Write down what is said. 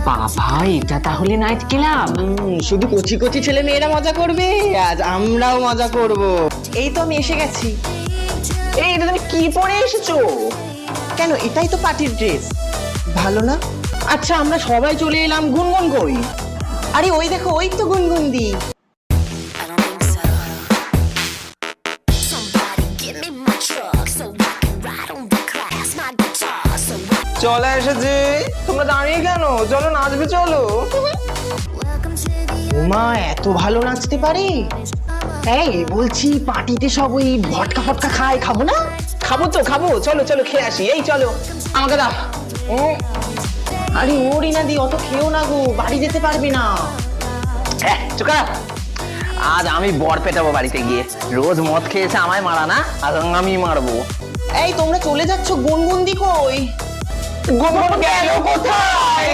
বাবা, এটা তাহলে নাইট ক্লাব? শুধু কচি কচি ছেলে মেয়েরা মজা করবে, আজ আমরাও মজা করব। এই তো আমি এসে গেছি। এই, এটা তুমি কি পরে এসেছো? কেন, এটাই তো পার্টির ড্রেস, ভালো না? আচ্ছা, আমরা সবাই চলে এলাম, গুনগুন কই? আরে ওই দেখো, ওই তো গুনগুনদি। I don't think so. Somebody give me my truck so I can ride on the class, my guitar so I... চলে এসেছি, তোমরা দাঁড়িয়ে কেন? চলো নাচবে, চলো। Welcome to the... ওমা, এত ভালো নাচতে পারে। এই বলছি, পার্টিতে সব ওই ভটকা ফটকা খায়, খাবো না? খাবো তো খাবো, চলো চলো খেয়ে আসি। এই চলো, আমাকে দাও। আরে ও রিনাদি, অত খেও না গো, বাড়ি যেতে পারবে না। চুকা, আজ আমি বর পেটাবো বাড়িতে গিয়ে। রোজ মদ খেয়েছে আমায় মারা না, আজ আমি মারবো। এই তোমরা চলে যাচ্ছ, গুনগুনদি কই? গোবর গেল কোথায়?